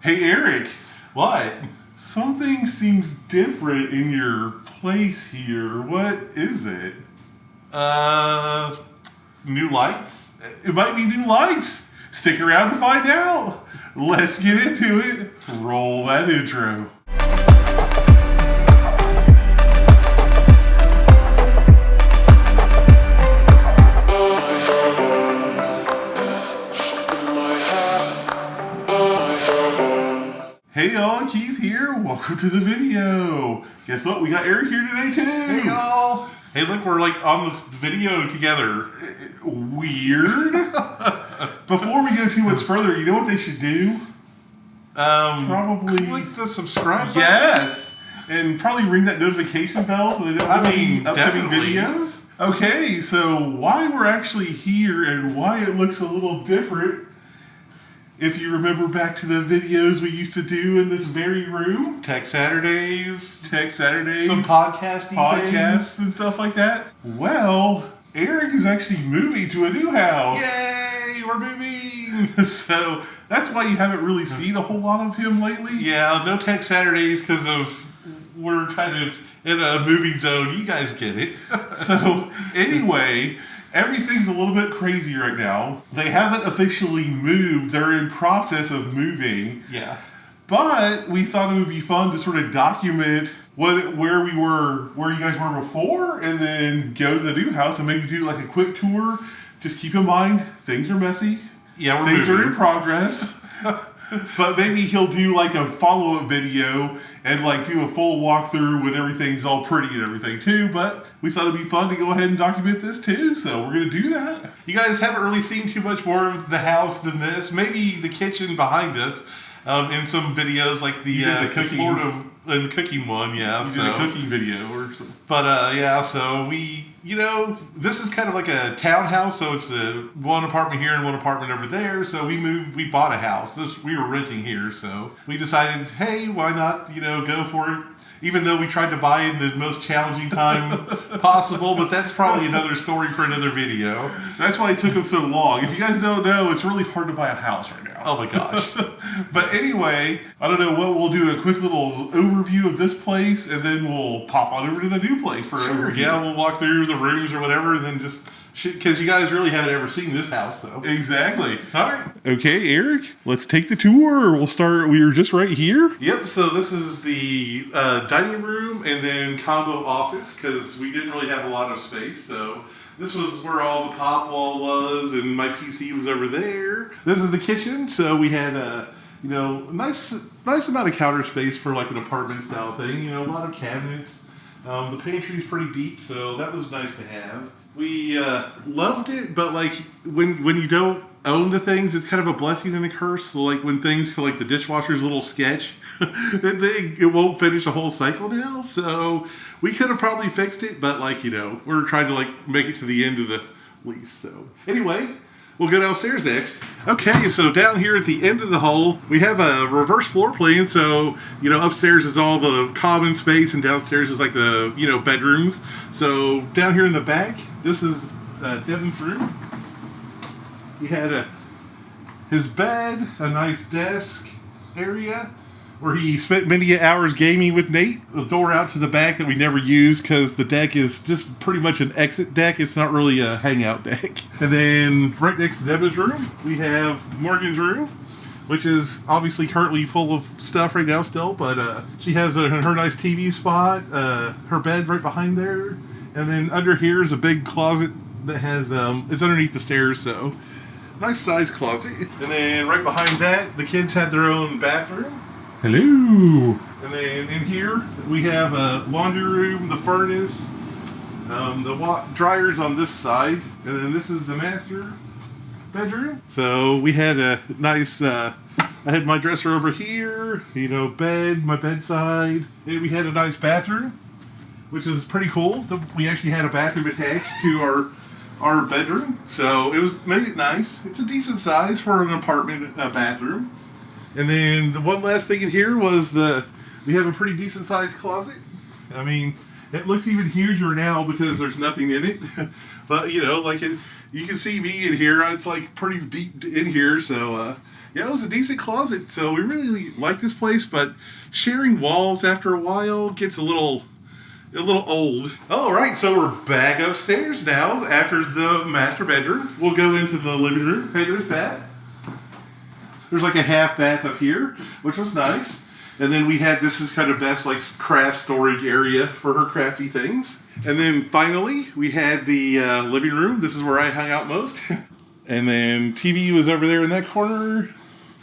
Hey, Eric. What? Something seems different in your place here. What is it? New lights? It might be new lights. Stick around to find out. Let's get into it. Roll that intro. Hey y'all, Keith here. Welcome to the video. Guess what? We got Eric here today too. Hey y'all. Hey, look, we're like on this video together. Weird. Before we go too much further, you know what they should do? Probably click the subscribe button. Yes, and probably ring that notification bell so they don't miss any upcoming videos. Okay, so why we're actually here and why it looks a little different. If you remember back to the videos we used to do in this very room. Tech Saturdays. Some podcasts and stuff like that. Well, Eric is actually moving to a new house. Yay, we're moving. So that's why you haven't really seen a whole lot of him lately. Yeah, no Tech Saturdays because we're kind of in a moving zone. You guys get it. So anyway, everything's a little bit crazy right now. They haven't officially moved. They're in process of moving. Yeah. But we thought it would be fun to sort of document where you guys were before, and then go to the new house and maybe do like a quick tour. Just keep in mind, things are messy. Yeah, things are in progress. But maybe he'll do like a follow-up video and like do a full walkthrough when everything's all pretty and everything too. But we thought it'd be fun to go ahead and document this too, so we're gonna do that. You guys haven't really seen too much more of the house than this. Maybe the kitchen behind us in some videos, like the cooking. Florida and the cooking one. Yeah, did a cooking video or something. But yeah, so we, this is kind of like a townhouse, so it's one apartment here and one apartment over there. So we bought a house. We were renting here, so we decided, hey, why not, go for it? Even though we tried to buy in the most challenging time possible, but that's probably another story for another video. That's why it took us so long. If you guys don't know, it's really hard to buy a house right now. Oh my gosh. But anyway, I don't know what we'll do, a quick little overview of this place, and then we'll pop on over to the new place for Sure. Yeah, we'll walk through the rooms or whatever, and then just, because you guys really haven't ever seen this house, though. Exactly. All right. Okay, Eric, let's take the tour. We'll start, we were just right here. Yep, so this is the dining room and then combo office, because we didn't really have a lot of space, so this was where all the pop wall was, and my PC was over there. This is the kitchen, so we had a nice amount of counter space for like an apartment style thing. A lot of cabinets. The pantry's pretty deep, so that was nice to have. We loved it, but like when you don't own the things, it's kind of a blessing and a curse. So like when things like the dishwasher's little sketch, it won't finish the whole cycle now. So we could have probably fixed it, but like we're trying to like make it to the end of the lease. So anyway, we'll go downstairs next. Okay, so down here at the end of the hall, we have a reverse floor plan. So, upstairs is all the common space and downstairs is like the, bedrooms. So down here in the back, this is Devin's room. He had his bed, a nice desk area where he spent many hours gaming with Nate. The door out to the back that we never use because the deck is just pretty much an exit deck. It's not really a hangout deck. And then right next to Devin's room, we have Morgan's room, which is obviously currently full of stuff right now still, but she has her nice TV spot, her bed right behind there. And then under here is a big closet that has, it's underneath the stairs, so nice size closet. And then right behind that, the kids had their own bathroom. Hello. And then in here, we have a laundry room, the furnace, the dryers on this side, and then this is the master bedroom. So we had a nice, I had my dresser over here, bed, my bedside, and we had a nice bathroom, which is pretty cool. We actually had a bathroom attached to our bedroom, so made it nice. It's a decent size for an apartment bathroom. And then the one last thing in here was we have a pretty decent sized closet. I mean, it looks even huger now because there's nothing in it. But you can see me in here. It's like pretty deep in here. So Yeah, it was a decent closet, so we really like this place, but sharing walls after a while gets a little old. All right, so we're back upstairs now after the master bedroom. We'll go into the living room. Hey, there's bath. There's like a half bath up here, which was nice. And then we had, this is kind of Beth's like craft storage area for her crafty things. And then finally, we had the living room. This is where I hung out most. And then TV was over there in that corner.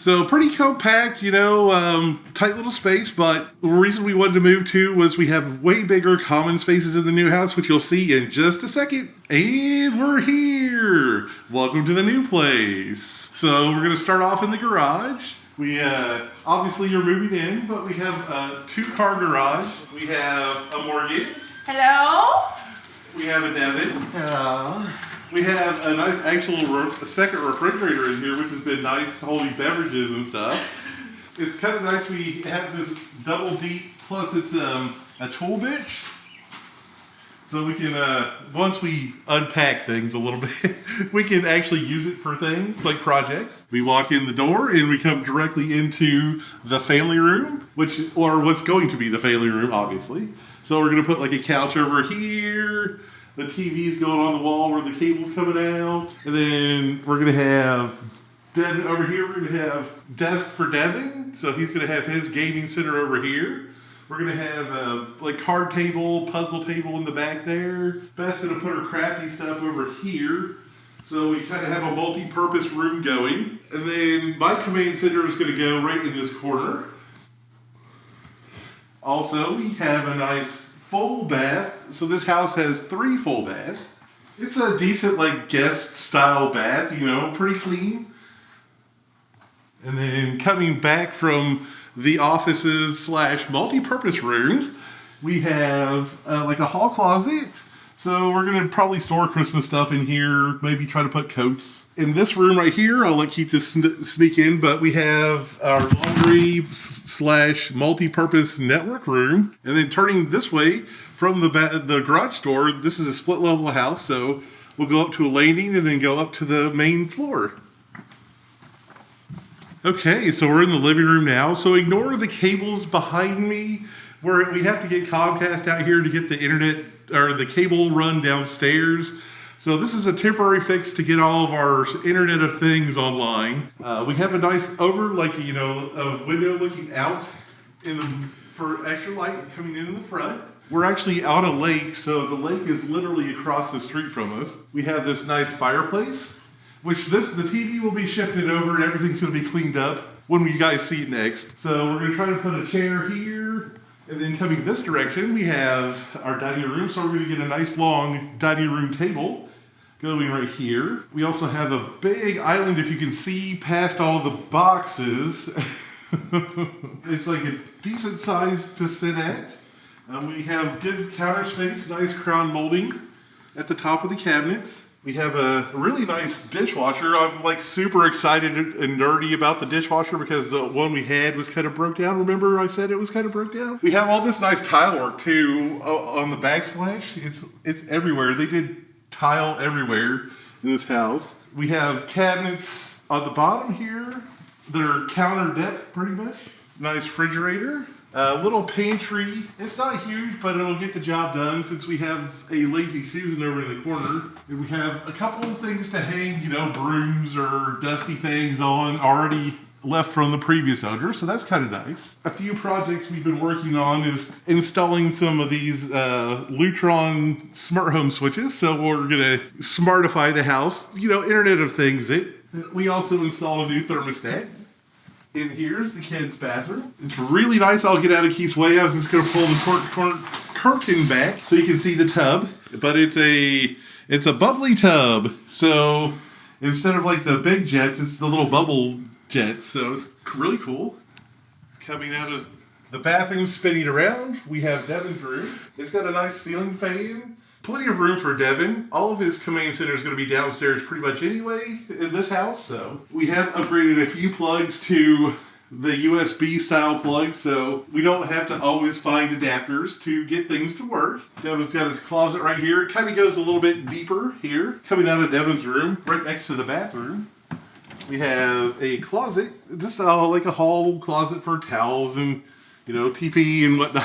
So pretty compact, you know, tight little space. But the reason we wanted to move to was we have way bigger common spaces in the new house, which you'll see in just a second. And we're here. Welcome to the new place. So we're going to start off in the garage. We, obviously you're moving in, but we have a 2-car garage. We have a Morgan. Hello? We have a Devin. Hello. We have a nice actual second refrigerator in here, which has been nice holding beverages and stuff. It's kind of nice we have this double deep, plus it's a tool bench. So we can, once we unpack things a little bit, we can actually use it for things like projects. We walk in the door and we come directly into the family room, or what's going to be the family room, obviously. So we're going to put like a couch over here. The TV's going on the wall where the cable's coming out. And then we're going to have Devin over here. We're going to have desk for Devin. So he's going to have his gaming center over here. We're going to have a like card table, puzzle table in the back there. Beth's going to put her crafty stuff over here. So we kind of have a multi-purpose room going. And then my command center is going to go right in this corner. Also, we have a nice full bath. So this house has 3 full baths. It's a decent like guest style bath, you know, pretty clean. And then coming back from the offices / multi-purpose rooms, we have like a hall closet. So we're going to probably store Christmas stuff in here, maybe try to put coats. In this room right here, I'll let Keith just sneak in, but we have our laundry / multi-purpose network room. And then turning this way from the garage door, this is a split level house. So we'll go up to a landing and then go up to the main floor. Okay, so we're in the living room now. So ignore the cables behind me. We have to get Comcast out here to get the internet or the cable run downstairs. So this is a temporary fix to get all of our Internet of Things online. We have a nice a window looking out for extra light coming in the front. We're actually on a lake, so the lake is literally across the street from us. We have this nice fireplace, which the TV will be shifted over and everything's going to be cleaned up when you guys see it next. So we're going to try to put a chair here. And then coming this direction, we have our dining room. So we're going to get a nice long dining room table going right here. We also have a big island, if you can see past all the boxes. It's like a decent size to sit at. We have good counter space, nice crown molding at the top of the cabinets. We have a really nice dishwasher. I'm like super excited and nerdy about the dishwasher because the one we had was kind of broke down. Remember I said it was kind of broke down? We have all this nice tile work too on the backsplash. It's everywhere. They did tile everywhere in this house. We have cabinets on the bottom here. They're counter depth pretty much. Nice refrigerator. Little pantry. It's not huge, but it'll get the job done since we have a lazy Susan over in the corner. And we have a couple of things to hang, brooms or dusty things on already left from the previous owner, so that's kind of nice. A few projects we've been working on is installing some of these Lutron smart home switches, so we're going to smartify the house, Internet of Things it. We also installed a new thermostat. And here's the kids' bathroom. It's really nice. I'll get out of Keith's way. I was just going to pull the curtain back so you can see the tub. But it's a bubbly tub. So instead of like the big jets, it's the little bubble jets. So it's really cool. Coming out of the bathroom, spinning around, we have Devin's room. It's got a nice ceiling fan. Plenty of room for Devin. All of his command center is going to be downstairs pretty much anyway in this house. So we have upgraded a few plugs to the USB style plug, so we don't have to always find adapters to get things to work. Devin's got his closet right here. It kind of goes a little bit deeper here, coming out of Devin's room, right next to the bathroom. we have a closet, just like a hall closet for towels and, you know, TP and whatnot.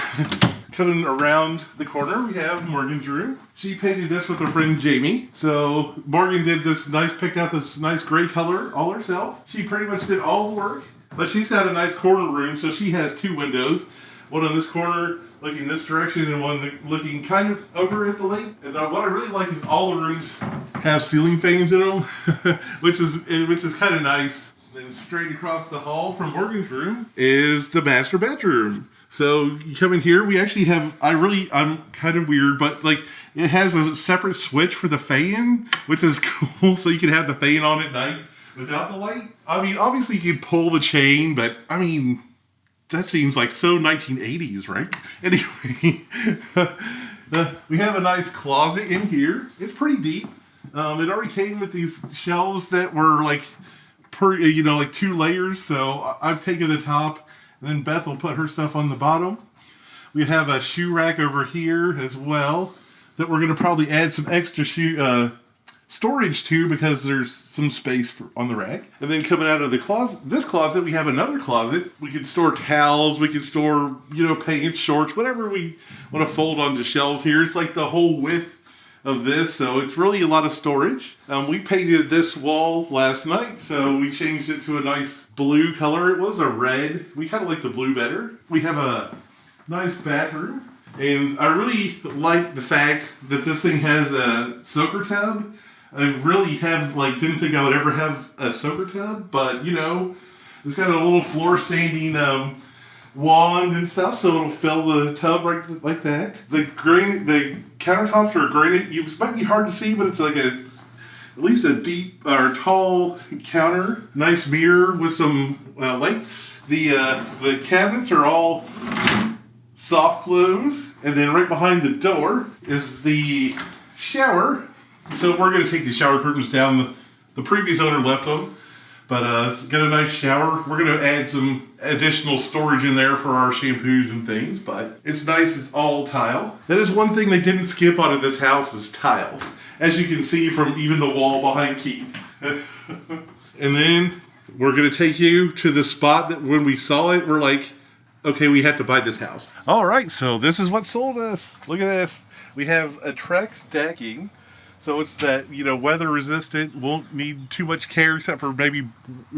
Coming around the corner, we have Morgan's room. She painted this with her friend Jamie. So Morgan picked out this nice gray color all herself. She pretty much did all the work. But she's got a nice corner room, so she has 2 windows. One on this corner looking this direction and one looking kind of over at the lake. And what I really like is all the rooms have ceiling fans in them, which is kind of nice. Then straight across the hall from Morgan's room is the master bedroom. So you come in here, we actually have, I'm kind of weird, but like it has a separate switch for the fan, which is cool. So you can have the fan on at night without the light. I mean, obviously you could pull the chain, but I mean, that seems like so 1980s, right? Anyway, we have a nice closet in here. It's pretty deep. It already came with these shelves that were like, like 2 layers. So I've taken the top. And then Beth will put her stuff on the bottom. We have a shoe rack over here as well that we're going to probably add some extra storage to because there's some space on the rack. And then coming out of this closet, we have another closet. We can store towels. We can store, pants, shorts, whatever we want to fold onto shelves here. It's like the whole width of this, so it's really a lot of storage. We painted this wall last night, so we changed it to a nice blue color. It was a red. We kind of like the blue better. We have a nice bathroom, and I really like the fact that this thing has a soaker tub. I really didn't think I would ever have a soaker tub, but it's got a little floor standing wand and stuff, so it'll fill the tub right like that. The countertops are granite. It might be hard to see, but it's like at least a deep or tall counter. Nice mirror with some lights. The cabinets are all soft close, and then right behind the door is the shower. So we're going to take the shower curtains down. The previous owner left them. But it's got a nice shower. We're going to add some additional storage in there for our shampoos and things. But it's nice. It's all tile. That is one thing they didn't skip out of this house is tile. As you can see from even the wall behind Keith. And then we're going to take you to the spot that when we saw it, we're like, okay, we have to buy this house. All right, so this is what sold us. Look at this. We have a Trex decking. So it's that, weather resistant, won't need too much care except for maybe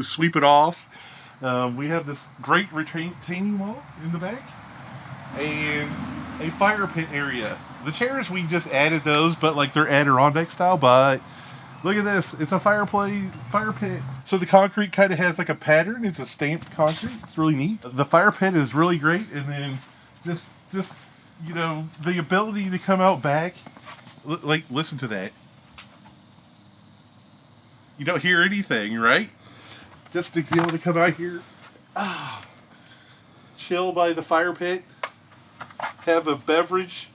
sweep it off. We have this great retaining wall in the back and a fire pit area. The chairs, we just added those, but they're Adirondack style, but look at this. It's a fire pit. So the concrete kind of has like a pattern. It's a stamped concrete. It's really neat. The fire pit is really great. And then just the ability to come out back. Listen to that. You don't hear anything, right? Just to be able to come out here, chill by the fire pit, have a beverage.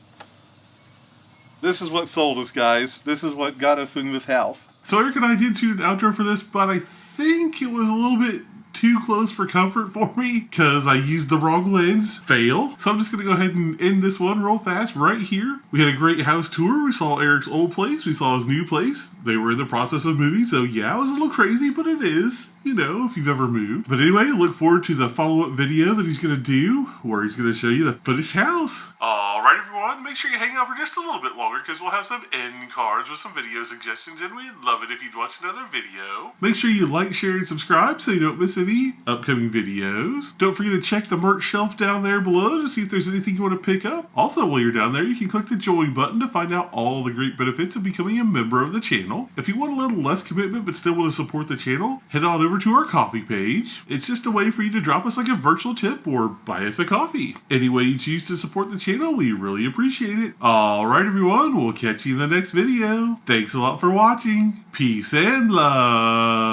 This is what sold us, guys. This is what got us in this house. So Eric and I did shoot an outro for this, but I think it was a little bit too close for comfort for me because I used the wrong lens. Fail. So I'm just going to go ahead and end this one real fast right here. We had a great house tour. We saw Eric's old place. We saw his new place. They were in the process of moving. So yeah, it was a little crazy, but it is, if you've ever moved. But anyway, look forward to the follow-up video that he's going to do where he's going to show you the finished house. Alright everyone, make sure you hang out for just a little bit longer because we'll have some end cards with some video suggestions and we'd love it if you'd watch another video. Make sure you like, share, and subscribe so you don't miss any upcoming videos. Don't forget to check the merch shelf down there below to see if there's anything you want to pick up. Also, while you're down there, you can click the join button to find out all the great benefits of becoming a member of the channel. If you want a little less commitment but still want to support the channel, head on over to our coffee page. It's just a way for you to drop us like a virtual tip or buy us a coffee. Any way you choose to support the channel, we really appreciate it. Alright everyone, we'll catch you in the next video. Thanks a lot for watching. Peace and love.